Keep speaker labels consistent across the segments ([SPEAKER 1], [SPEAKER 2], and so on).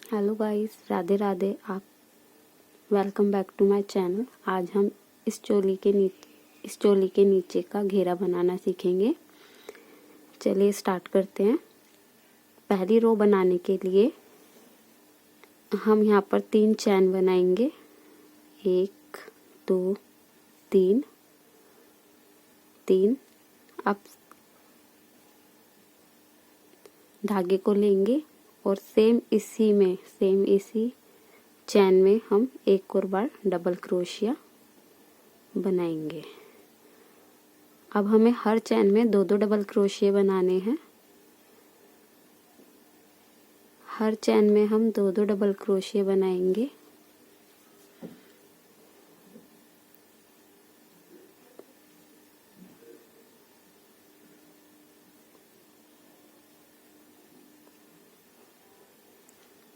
[SPEAKER 1] Hello guys, Radhe Radhe. आप welcome back to my channel. आज हम इस चोली के नीचे का घेरा बनाना सीखेंगे। चलिए स्टार्ट करते हैं। पहली रो बनाने के लिए हम यहाँ पर 3 चैन बनाएंगे। 1 2 3 3। अब धागे को लेंगे और सेम इसी चैन में हम एक और बार डबल क्रोशिया बनाएंगे। अब हमें हर चैन में 2-2 डबल क्रोशिया बनाने हैं। हर चैन में हम 2-2 डबल क्रोशिया बनाएंगे।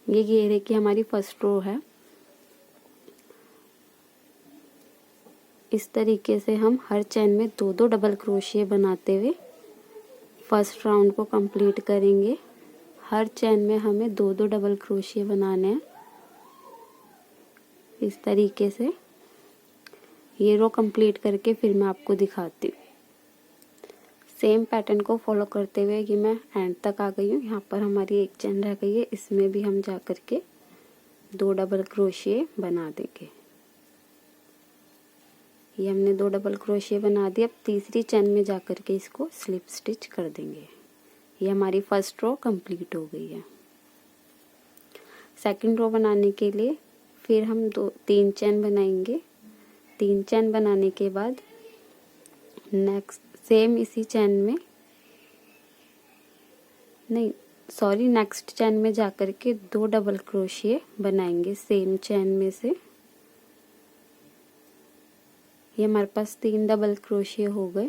[SPEAKER 1] ये घेरे की हमारी फर्स्ट रो है। इस तरीके से हम हर चैन में 2-2 डबल क्रोशिया बनाते हुए फर्स्ट राउंड को कंप्लीट करेंगे। हर चैन में हमें 2-2 डबल क्रोशिया बनाने हैं। इस तरीके से ये रो कंप्लीट करके फिर मैं आपको दिखाती हूँ। सेम पैटर्न को फॉलो करते हुए ये मैं एंड तक आ गई हूँ। यहाँ पर हमारी एक चैन रह गई है, इसमें भी हम जा कर के 2 डबल क्रोशिया बना देंगे। ये हमने 2 डबल क्रोशिया बना दिया। अब तीसरी चैन में जा कर के इसको स्लिप स्टिच कर देंगे। ये हमारी फर्स्ट रो कंप्लीट हो गई है। सेकंड रो बनाने के लिए फिर हम 3 चैन बनाएंगे। 3 चैन बनाने के बाद नेक्स्ट चैन में जाकर के 2 डबल क्रोशिया बनाएंगे सेम चैन में से। ये हमारे पास 3 डबल क्रोशिया हो गए।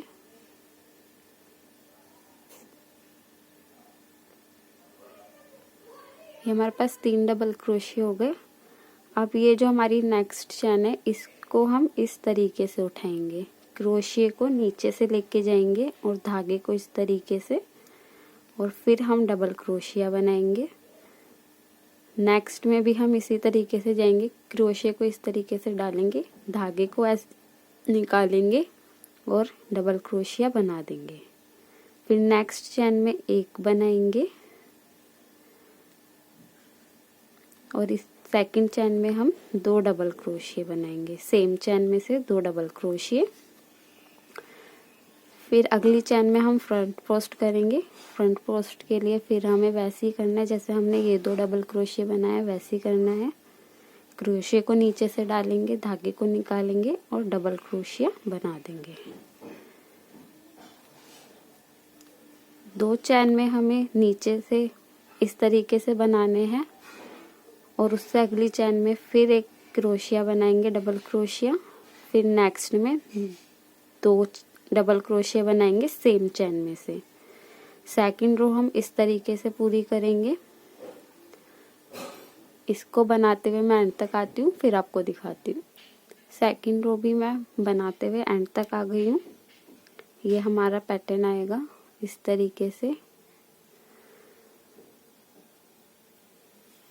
[SPEAKER 1] ये हमारे पास 3 डबल क्रोशिया हो गए। अब ये जो हमारी नेक्स्ट चैन है इसको हम इस तरीके से उठाएंगे। क्रोशिया को नीचे से लेके जाएंगे और धागे को इस तरीके से, और फिर हम डबल क्रोशिया बनाएंगे। नेक्स्ट में भी हम इसी तरीके से जाएंगे। क्रोशिया को इस तरीके से डालेंगे, धागे को ऐसे निकालेंगे और डबल क्रोशिया बना देंगे। फिर नेक्स्ट चैन में एक बनाएंगे और इस सेकंड चैन में हम 2 डबल क्रोशिया बनाएंगे। सेम चैन में से 2 डबल क्रोशिया। फिर अगली चैन में हम फ्रंट पोस्ट करेंगे। फ्रंट पोस्ट के लिए फिर हमें वैसे ही करना है जैसे हमने ये 2 डबल क्रोशिया बनाया, वैसे ही करना है। क्रोशिया को नीचे से डालेंगे, धागे को निकालेंगे और डबल क्रोशिया बना देंगे। 2 चैन में हमें नीचे से इस तरीके से बनाने हैं और उससे अगली चैन में फिर एक क्रोशिया बनाएंगे, डबल क्रोशिया। फिर नेक्स्ट में 2 डबल क्रोशिया बनाएंगे सेम चैन में से। सेकंड रो हम इस तरीके से पूरी करेंगे। इसको बनाते हुए मैं एंड तक आती हूँ, फिर आपको दिखाती हूँ। सेकंड रो भी मैं बनाते हुए एंड तक आ गई हूँ। ये हमारा पैटर्न आएगा इस तरीके से।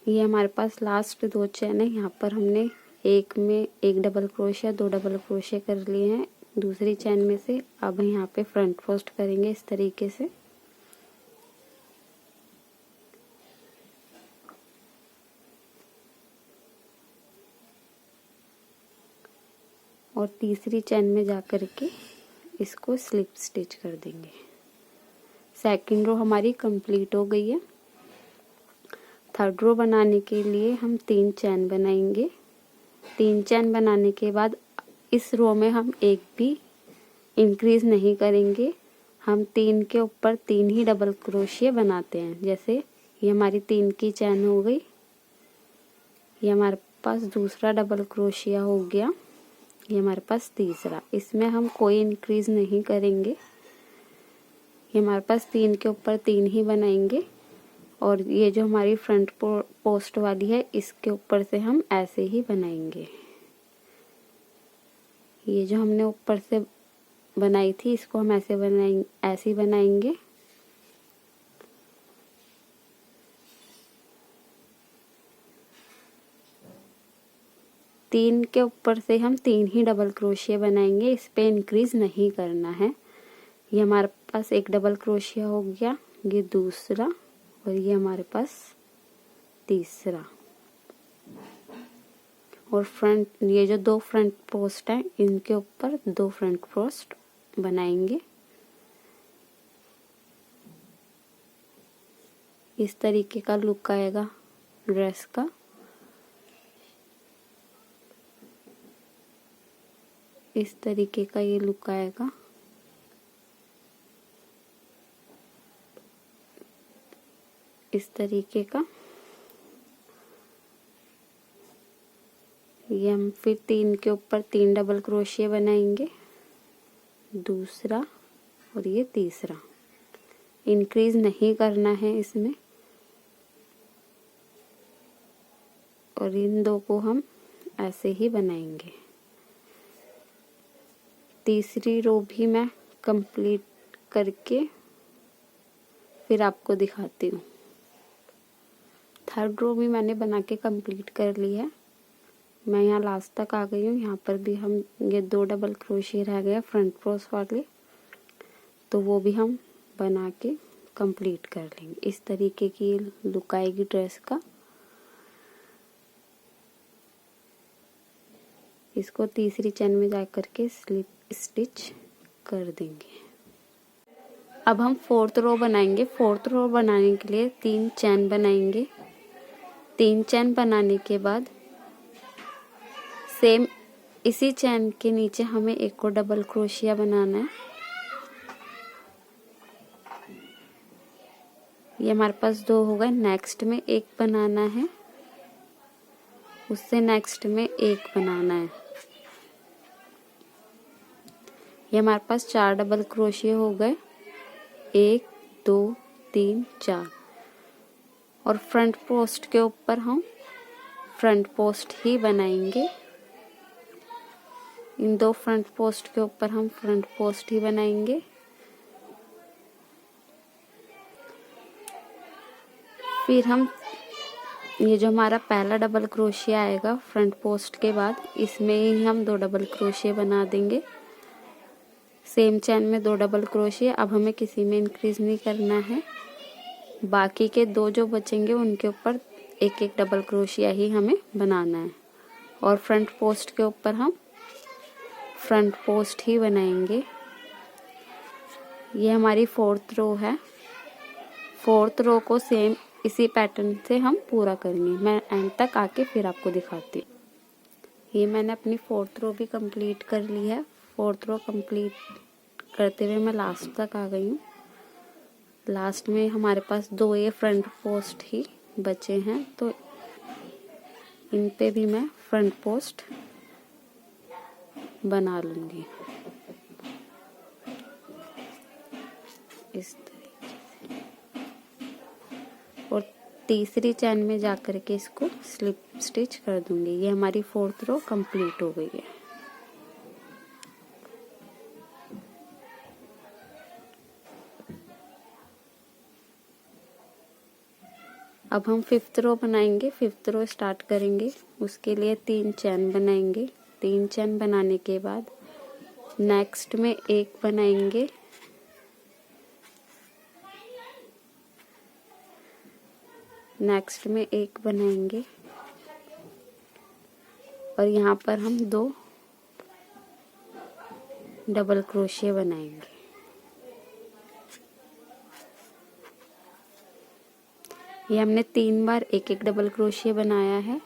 [SPEAKER 1] ये हमारे पास लास्ट 2 चैन है। यहाँ पर हमने एक में 1 डबल क्रोशिया, 2 डबल क्रोशिया कर लिए हैं दूसरी चैन में से। अब यहाँ पे फ्रंट पोस्ट करेंगे इस तरीके से। और तीसरी चैन में जाकर के इसको स्लिप स्टिच कर देंगे। सेकंड रो हमारी कंप्लीट हो गई है। थर्ड रो बनाने के लिए हम 3 चैन बनाएंगे। 3 चैन बनाने के बाद इस रो में हम एक भी इंक्रीज नहीं करेंगे। हम 3 के ऊपर 3 ही डबल क्रोशिया बनाते हैं। जैसे ये हमारी 3 की चैन हो गई, ये हमारे पास दूसरा डबल क्रोशिया हो गया, ये हमारे पास तीसरा। इसमें हम कोई इंक्रीज नहीं करेंगे। ये हमारे पास 3 के ऊपर 3 ही बनाएंगे और ये जो हमारी फ्रंट पोस्ट वाली है इसके ऊपर से हम ऐसे ही बनाएंगे। ये जो हमने ऊपर से बनाई थी इसको हम ऐसे ही बनाएंगे। 3 के ऊपर से हम 3 ही डबल क्रोशिया बनाएंगे, इस पे इंक्रीज नहीं करना है। ये हमारे पास एक डबल क्रोशिया हो गया, ये दूसरा और ये हमारे पास तीसरा। और फ्रंट, ये जो 2 फ्रंट पोस्ट हैं इनके ऊपर 2 फ्रंट पोस्ट बनाएंगे। इस तरीके का लुक आएगा ड्रेस का। इस तरीके का ये लुक आएगा। इस तरीके का। ये हम फिर 3 के ऊपर 3 डबल क्रोशिया बनाएंगे, दूसरा और ये तीसरा। इंक्रीज नहीं करना है इसमें। और इन 2 को हम ऐसे ही बनाएंगे। तीसरी रो भी मैं कंप्लीट करके फिर आपको दिखाती हूँ। थर्ड रो भी मैंने बना के कंप्लीट कर ली है। मैं यहाँ लास्ट तक आ गई हूँ। यहाँ पर भी हम ये 2 डबल क्रोशिया रह गए फ्रंट पोस्ट वाले, तो वो भी हम बना के कंप्लीट कर लेंगे। इस तरीके की लुक आएगी ड्रेस का। इसको तीसरी चेन में जा करके स्लिप स्टिच कर देंगे। अब हम 4th रो बनाएंगे। 4th रो बनाने के लिए 3 चेन बनाएंगे। 3 चेन बनाने के बाद सेम इसी चेन के नीचे हमें एक और डबल क्रोशिया बनाना है। ये हमारे पास 2 हो गए। नेक्स्ट में एक बनाना है, उससे नेक्स्ट में एक बनाना है। ये हमारे पास 4 डबल क्रोशिया हो गए, 1 2 3 4। और फ्रंट पोस्ट के ऊपर हम फ्रंट पोस्ट ही बनाएंगे। इन 2 फ्रंट पोस्ट के ऊपर हम फ्रंट पोस्ट ही बनाएंगे। फिर हम ये जो हमारा पहला डबल क्रोशिया आएगा फ्रंट पोस्ट के बाद, इसमें ही हम 2 डबल क्रोशिया बना देंगे। सेम चेन में 2 डबल क्रोशिया। अब हमें किसी में इंक्रीज नहीं करना है। बाकी के 2 जो बचेंगे उनके ऊपर एक एक डबल क्रोशिया ही हमें बनाना है। और फ्रंट पोस्ट के ऊपर हम फ्रंट पोस्ट ही बनाएंगे। ये हमारी 4th रो है। 4th रो को सेम इसी पैटर्न से हम पूरा करेंगे। मैं एंड तक आके फिर आपको दिखाती हूँ। ये मैंने अपनी 4th रो भी कंप्लीट कर ली है। 4th रो कंप्लीट करते हुए मैं लास्ट तक आ गई हूँ। लास्ट में हमारे पास 2 ये फ्रंट पोस्ट ही बचे हैं, तो इन पे भी मैं फ्रंट पोस्ट बना लूँगी इस तरीके से। और तीसरी चेन में जा कर के इसको स्लिप स्टिच कर दूंगी। ये हमारी 4th रो कंप्लीट हो गई है। अब हम 5th रो बनाएंगे। 5th रो स्टार्ट करेंगे। उसके लिए 3 चेन बनाएंगे। 3 चेन बनाने के बाद नेक्स्ट में एक बनाएंगे। नेक्स्ट में एक बनाएंगे और यहाँ पर हम 2 डबल क्रोशिया बनाएंगे। ये हमने 3 बार एक एक डबल क्रोशिया बनाया है।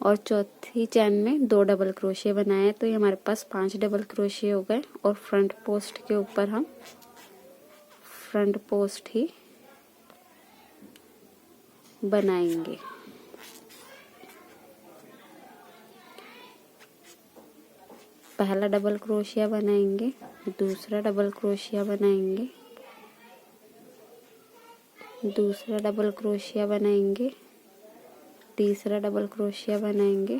[SPEAKER 1] और चौथी चेन में 2 डबल क्रोशिया बनाए, तो ये हमारे पास 5 डबल क्रोशिया हो गए। और फ्रंट पोस्ट के ऊपर हम फ्रंट पोस्ट ही बनाएंगे। पहला डबल क्रोशिया बनाएंगे, दूसरा डबल क्रोशिया बनाएंगे, दूसरा डबल क्रोशिया बनाएंगे, तीसरा डबल क्रोशिया बनाएंगे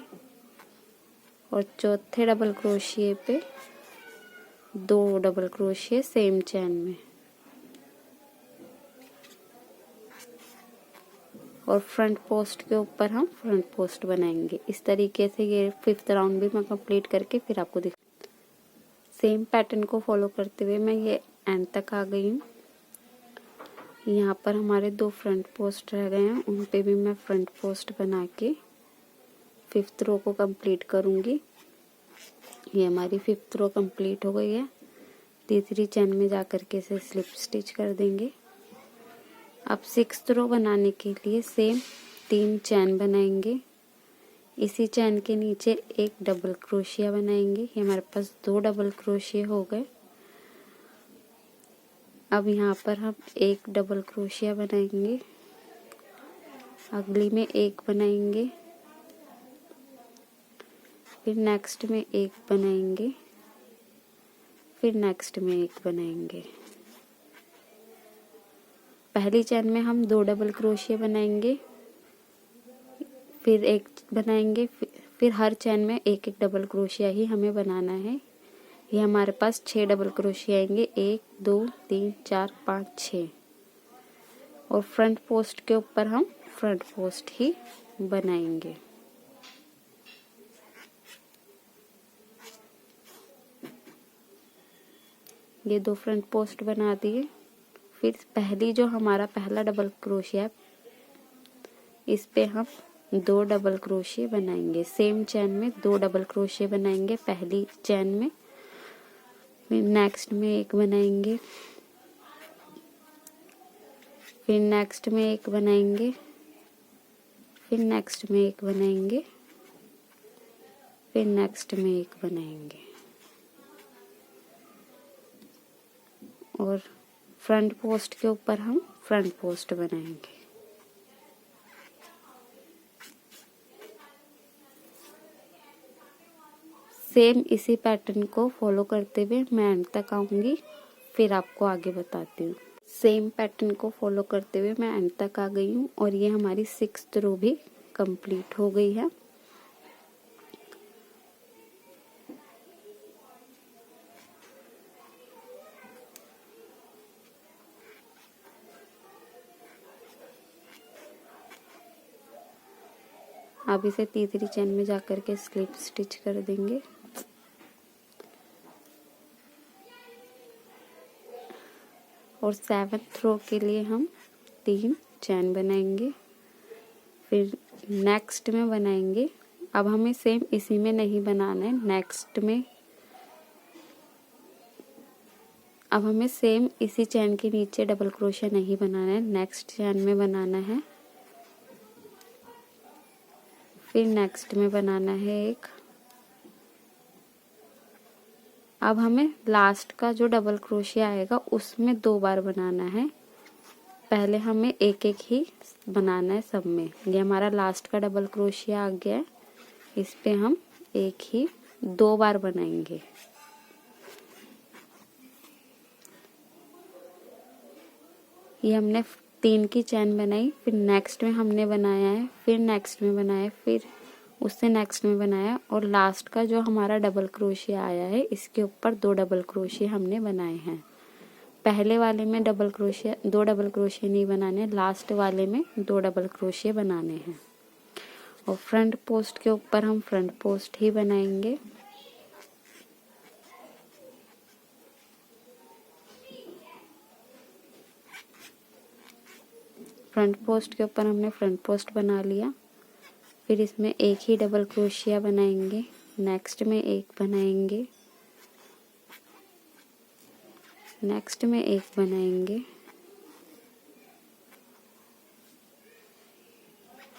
[SPEAKER 1] और चौथे डबल क्रोशिया पे 2 डबल क्रोशिया सेम चेन में। और फ्रंट पोस्ट के ऊपर हम फ्रंट पोस्ट बनाएंगे। इस तरीके से ये 5th राउंड भी मैं कंप्लीट करके फिर आपको सेम पैटर्न को फॉलो करते हुए मैं ये एंड तक आ गई हूँ। यहाँ पर हमारे 2 फ्रंट पोस्ट रह गए हैं, उन पे भी मैं फ्रंट पोस्ट बना के 5th रो को कंप्लीट करूँगी। ये हमारी 5th रो कंप्लीट हो गई है। तीसरी चैन में जाकर के इसे स्लिप स्टिच कर देंगे। अब 6th रो बनाने के लिए सेम 3 चैन बनाएंगे। इसी चैन के नीचे एक डबल क्रोशिया बनाएंगे। ये हमारे पास 2 डबल क्रोशिया हो गए। अब यहाँ पर हम एक डबल क्रोशिया बनाएंगे, अगली में एक बनाएंगे, फिर नेक्स्ट में एक बनाएंगे, फिर नेक्स्ट में एक बनाएंगे। पहली चैन में हम 2 डबल क्रोशिया बनाएंगे, फिर एक बनाएंगे, फिर हर चैन में एक एक डबल क्रोशिया ही हमें बनाना है। ये हमारे पास 6 डबल क्रोशिया आएंगे, 1 2 3 4 5 6। और फ्रंट पोस्ट के ऊपर हम फ्रंट पोस्ट ही बनाएंगे। ये 2 फ्रंट पोस्ट बना दिए। फिर पहली जो हमारा पहला डबल क्रोशिया, इस पे हम 2 डबल क्रोशिया बनाएंगे। सेम चैन में 2 डबल क्रोशिया बनाएंगे पहली चैन में, फिर नेक्स्ट में एक बनाएंगे, फिर नेक्स्ट में एक बनाएंगे, फिर नेक्स्ट में एक बनाएंगे, फिर नेक्स्ट में एक बनाएंगे। और फ्रंट पोस्ट के ऊपर हम फ्रंट पोस्ट बनाएंगे। सेम इसी पैटर्न को फॉलो करते हुए मैं एंड तक आऊंगी, फिर आपको आगे बताती हूँ। सेम पैटर्न को फॉलो करते हुए मैं एंड तक आ गई हूँ और ये हमारी 6th रो भी कंप्लीट हो गई है। अब इसे तीसरी चैन में जाकर के स्लिप स्टिच कर देंगे। और 7th रो के लिए हम 3 चैन बनाएंगे, फिर नेक्स्ट में बनाएंगे। अब हमें सेम इसी में नहीं बनाना है, नेक्स्ट में अब हमें सेम इसी चैन के नीचे डबल क्रोशिया नहीं बनाना है, नेक्स्ट चैन में बनाना है, फिर नेक्स्ट में बनाना है एक। अब हमें लास्ट का जो डबल क्रोशिया आएगा उसमें 2 बार बनाना है। पहले हमें एक एक ही बनाना है सब में। ये हमारा लास्ट का डबल क्रोशिया आ गया है, इस पे हम एक ही 2 बार बनाएंगे। ये हमने 3 की चैन बनाई, फिर नेक्स्ट में हमने बनाया है, फिर नेक्स्ट में बनाया, फिर उससे नेक्स्ट में बनाया और लास्ट का जो हमारा डबल क्रोशिया आया है इसके ऊपर 2 डबल क्रोशिया हमने बनाए हैं। पहले वाले में 2 डबल क्रोशिया नहीं बनाने, लास्ट वाले में 2 डबल क्रोशिया बनाने हैं। और फ्रंट पोस्ट के ऊपर हम फ्रंट पोस्ट ही बनाएंगे। फ्रंट पोस्ट के ऊपर हमने फ्रंट पोस्ट बना लिया, फिर इसमें एक ही डबल क्रोशिया बनाएंगे, नेक्स्ट में एक बनाएंगे, नेक्स्ट में एक बनाएंगे,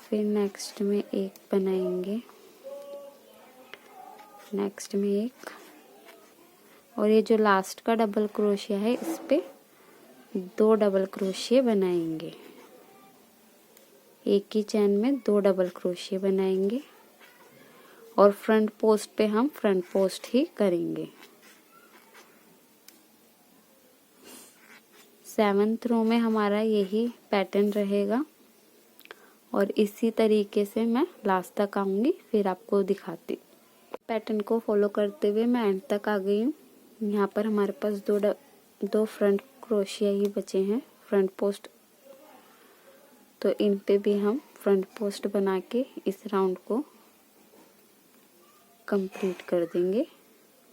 [SPEAKER 1] फिर नेक्स्ट में एक बनाएंगे, नेक्स्ट में एक। और ये जो लास्ट का डबल क्रोशिया है इस पे 2 डबल क्रोशिया बनाएंगे। एक ही चैन में 2 डबल क्रोशिया बनाएंगे और फ्रंट पोस्ट पे हम फ्रंट पोस्ट ही करेंगे। 7th रो में हमारा यही पैटर्न रहेगा और इसी तरीके से मैं लास्ट तक आऊंगी, फिर आपको दिखाती। पैटर्न को फॉलो करते हुए मैं एंड तक आ गई हूँ। यहाँ पर हमारे पास 2 फ्रंट क्रोशिया ही बचे हैं, फ्रंट पोस्ट। तो इन पे भी हम फ्रंट पोस्ट बना के इस राउंड को कंप्लीट कर देंगे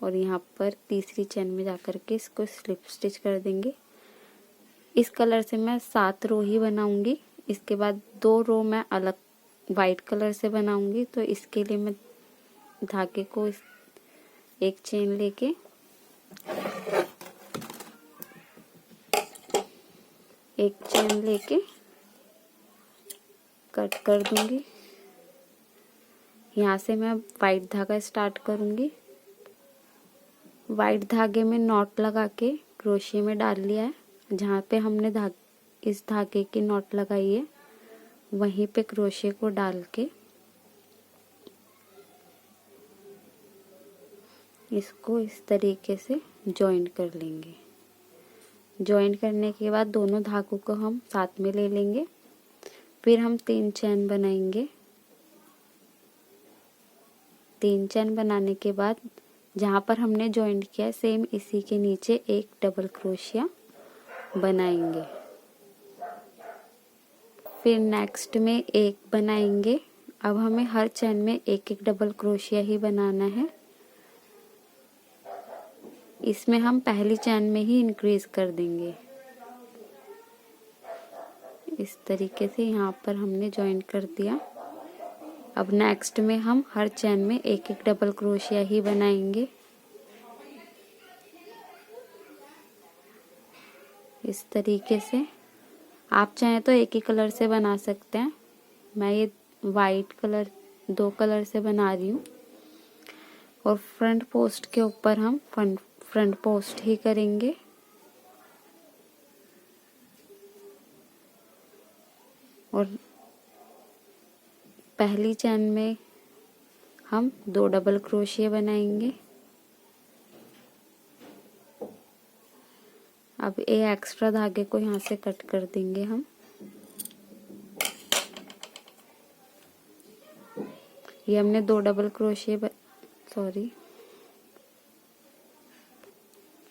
[SPEAKER 1] और यहाँ पर तीसरी चेन में जाकर के इसको स्लिप स्टिच कर देंगे। इस कलर से मैं 7 रो ही बनाऊंगी, इसके बाद 2 रो मैं अलग वाइट कलर से बनाऊंगी। तो इसके लिए मैं धागे को एक चेन लेके कट कर दूंगी। यहाँ से मैं वाइट धागा स्टार्ट करूंगी। वाइट धागे में नॉट लगा के क्रोशिया में डाल लिया है। जहाँ पे हमने इस धागे की नॉट लगाई है वहीं पे क्रोशिया को डाल के इसको इस तरीके से जॉइन कर लेंगे। जॉइन करने के बाद दोनों धागों को हम साथ में ले लेंगे। फिर हम 3 चेन बनाएंगे। 3 चेन बनाने के बाद जहाँ पर हमने जॉइन किया है सेम इसी के नीचे एक डबल क्रोशिया बनाएंगे। फिर नेक्स्ट में एक बनाएंगे। अब हमें हर चेन में एक एक डबल क्रोशिया ही बनाना है। इसमें हम पहली चेन में ही इंक्रीज कर देंगे। इस तरीके से यहाँ पर हमने जॉइन कर दिया। अब नेक्स्ट में हम हर चेन में एक एक डबल क्रोशिया ही बनाएंगे। इस तरीके से आप चाहें तो एक ही कलर से बना सकते हैं। मैं ये वाइट कलर 2 कलर से बना रही हूँ। और फ्रंट पोस्ट के ऊपर हम फ्रंट पोस्ट ही करेंगे। और पहली चेन में हम 2 डबल क्रोशिया बनाएंगे। अब ये एक्स्ट्रा धागे को यहाँ से कट कर देंगे हम। ये हमने 2 डबल क्रोशिया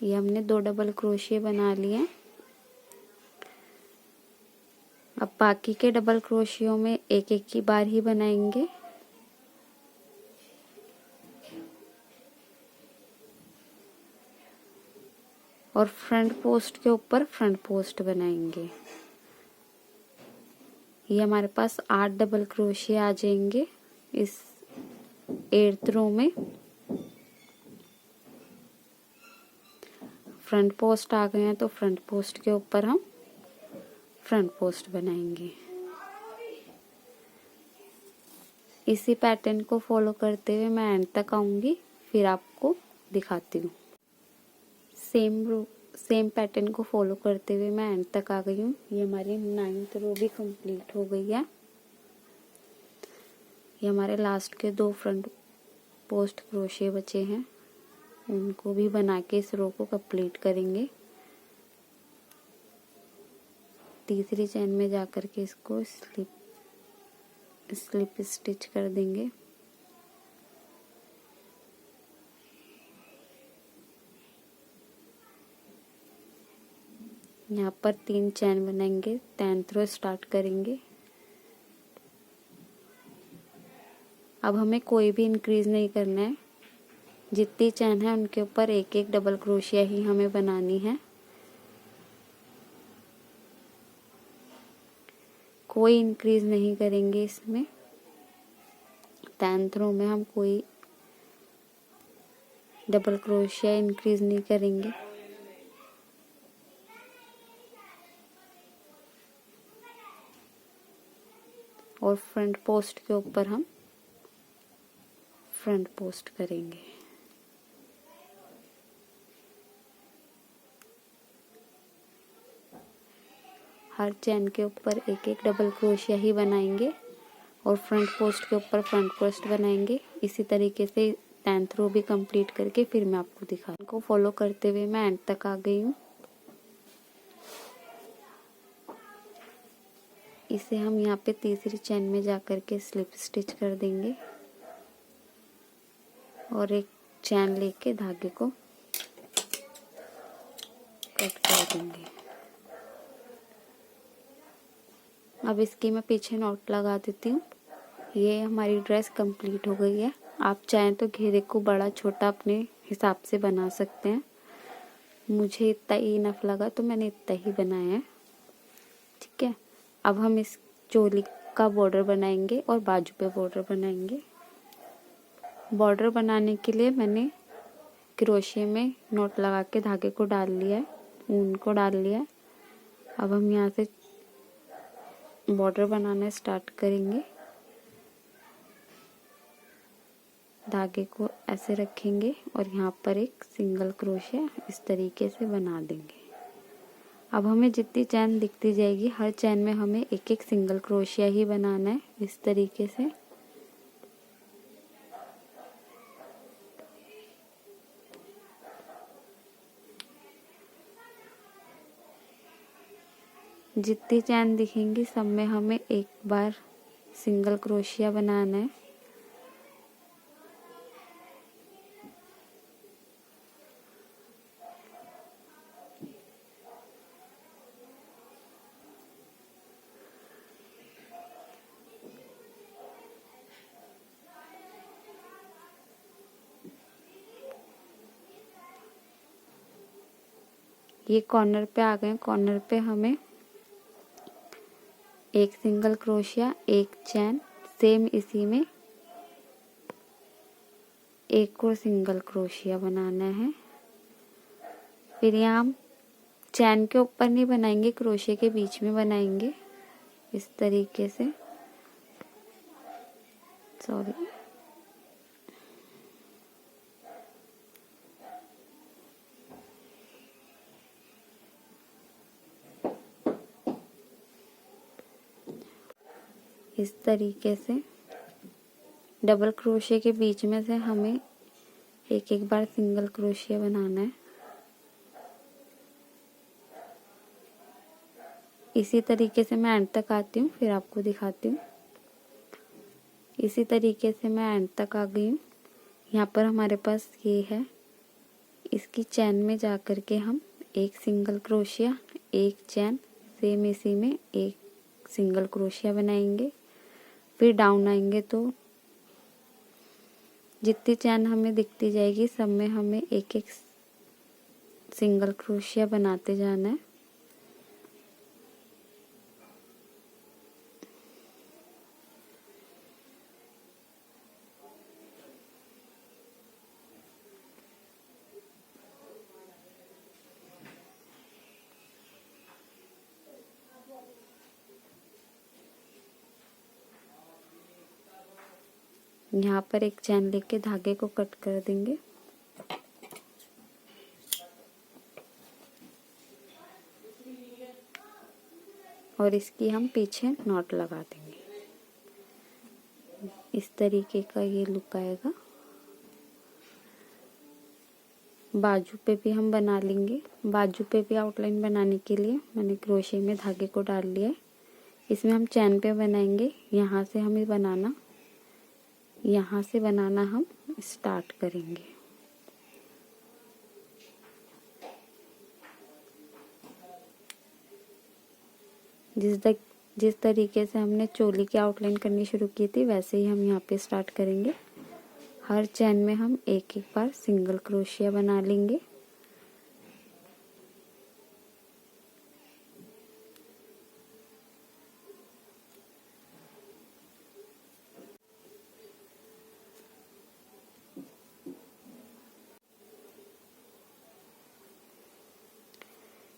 [SPEAKER 1] ये हमने 2 डबल क्रोशिया बना लिए। अब बाकी के डबल क्रोशियों में एक एक की बार ही बनाएंगे। और फ्रंट पोस्ट के ऊपर फ्रंट पोस्ट बनाएंगे। ये हमारे पास 8 डबल क्रोशिया आ जाएंगे इस 8th रो में। फ्रंट पोस्ट आ गए हैं तो फ्रंट पोस्ट के ऊपर हम फ्रंट पोस्ट बनाएंगे। इसी पैटर्न को फॉलो करते हुए मैं एंड तक आऊंगी, फिर आपको दिखाती हूँ। सेम पैटर्न को फॉलो करते हुए मैं एंड तक आ गई हूँ। ये हमारी 9th रो भी कंप्लीट हो गई है। ये हमारे लास्ट के 2 फ्रंट पोस्ट क्रोशिया बचे हैं, उनको भी बना के इस रो को कंप्लीट करेंगे। तीसरी चेन में जाकर के इसको स्लिप स्टिच कर देंगे। यहाँ पर 3 चेन बनाएंगे। 10th रो स्टार्ट करेंगे। अब हमें कोई भी इंक्रीज नहीं करना है। जितनी चेन है उनके ऊपर एक एक डबल क्रोशिया ही हमें बनानी है। कोई इंक्रीज नहीं करेंगे इसमें। 10th रो में हम कोई डबल क्रोशिया इंक्रीज नहीं करेंगे। और फ्रंट पोस्ट के ऊपर हम फ्रंट पोस्ट करेंगे। हर चेन के ऊपर एक एक डबल क्रोशिया ही बनाएंगे और फ्रंट पोस्ट के ऊपर फ्रंट पोस्ट बनाएंगे। इसी तरीके से 10th रो भी कंप्लीट करके फिर मैं आपको दिखाऊंगी। को फॉलो करते हुए मैं एंड तक आ गई हूँ। इसे हम यहाँ पे तीसरी चेन में जाकर के स्लिप स्टिच कर देंगे और एक चेन लेके धागे को कट कर देंगे। अब इसकी मैं पीछे नॉट लगा देती हूँ। ये हमारी ड्रेस कंप्लीट हो गई है। आप चाहें तो घेरे को बड़ा छोटा अपने हिसाब से बना सकते हैं। मुझे इतना ही इनफ लगा तो मैंने इतना ही बनाया है। ठीक है, अब हम इस चोली का बॉर्डर बनाएंगे और बाजू पे बॉर्डर बनाएंगे। बॉर्डर बनाने के लिए मैंने क्रोशे में नॉट लगा के धागे को डाल लिया है, ऊन को डाल लिया है। अब हम यहाँ से बॉर्डर बनाना स्टार्ट करेंगे। धागे को ऐसे रखेंगे और यहाँ पर एक सिंगल क्रोशिया इस तरीके से बना देंगे। अब हमें जितनी चैन दिखती जाएगी, हर चैन में हमें एक एक सिंगल क्रोशिया ही बनाना है इस तरीके से। जितनी चैन दिखेंगी सब में हमें एक बार सिंगल क्रोशिया बनाना है। ये कॉर्नर पे आ गए। कॉर्नर पे हमें एक सिंगल क्रोशिया, एक चैन, सेम इसी में एक और सिंगल क्रोशिया बनाना है। फिर यहाँ हम चैन के ऊपर नहीं बनाएंगे, क्रोशिया के बीच में बनाएंगे इस तरीके से। सॉरी, इस तरीके से डबल क्रोशिया के बीच में से हमें एक एक बार सिंगल क्रोशिया बनाना है। इसी तरीके से मैं एंड तक आती हूँ, फिर आपको दिखाती हूँ। इसी तरीके से मैं एंड तक आ गई हूँ। यहाँ पर हमारे पास ये है, इसकी चैन में जा कर के हम एक सिंगल क्रोशिया, एक चैन, सेम इसी में एक सिंगल क्रोशिया बनाएंगे। फिर डाउन आएंगे तो जितनी चैन हमें दिखती जाएगी सब में हमें एक एक सिंगल क्रोशिया बनाते जाना है। यहाँ पर एक चैन लेके धागे को कट कर देंगे। और इसकी हम पीछे नॉट लगा देंगे। इस तरीके का ये लुक आएगा। बाजू पे भी हम बना लेंगे। बाजू पे भी आउटलाइन बनाने के लिए मैंने क्रोशे में धागे को डाल लिया है। इसमें हम चैन पे बनाएंगे। यहाँ से हमें बनाना, यहाँ से बनाना हम स्टार्ट करेंगे। जिस तरीके से हमने चोली की आउटलाइन करनी शुरू की थी वैसे ही हम यहाँ पे स्टार्ट करेंगे। हर चैन में हम एक एक बार सिंगल क्रोशिया बना लेंगे।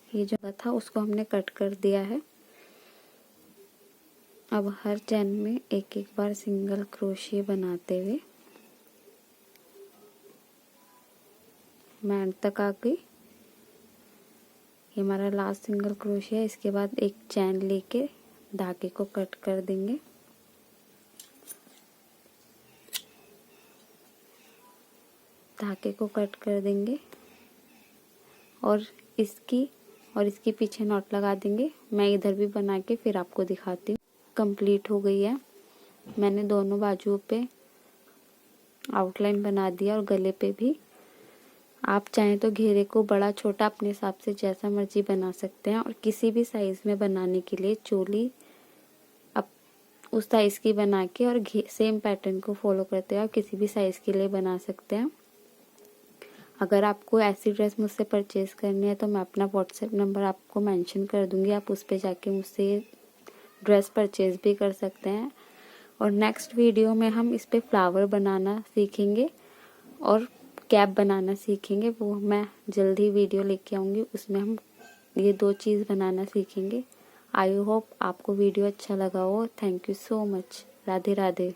[SPEAKER 1] ये जो था उसको हमने कट कर दिया है। अब हर चैन में एक एक बार सिंगल क्रोशिया बनाते हुए मैं एंड तक आ गई। ये हमारा लास्ट सिंगल क्रोशिया है। इसके बाद एक चैन लेके धागे को कट कर देंगे। धागे को कट कर देंगे और इसकी पीछे नॉट लगा देंगे। मैं इधर भी बना के फिर आपको दिखाती हूँ। कंप्लीट हो गई है। मैंने दोनों बाजुओं पे आउटलाइन बना दिया और गले पे भी। आप चाहें तो घेरे को बड़ा छोटा अपने हिसाब से जैसा मर्जी बना सकते हैं। और किसी भी साइज में बनाने के लिए चोली उस साइज़ की बना के और सेम पैटर्न को फॉलो करते हुए आप किसी भी साइज़ के लिए बना सकते हैं। अगर आपको ऐसी ड्रेस मुझसे परचेज़ करनी है तो मैं अपना व्हाट्सएप नंबर आपको मेंशन कर दूँगी, आप उस पे जाके मुझसे ड्रेस परचेज़ भी कर सकते हैं। और नेक्स्ट वीडियो में हम इस पे फ्लावर बनाना सीखेंगे और कैप बनाना सीखेंगे, वो मैं जल्दी वीडियो लेके आऊँगी, उसमें हम ये 2 चीज़ बनाना सीखेंगे। आई होप आपको वीडियो अच्छा लगा हो। Thank you so much. Radhe Radhe.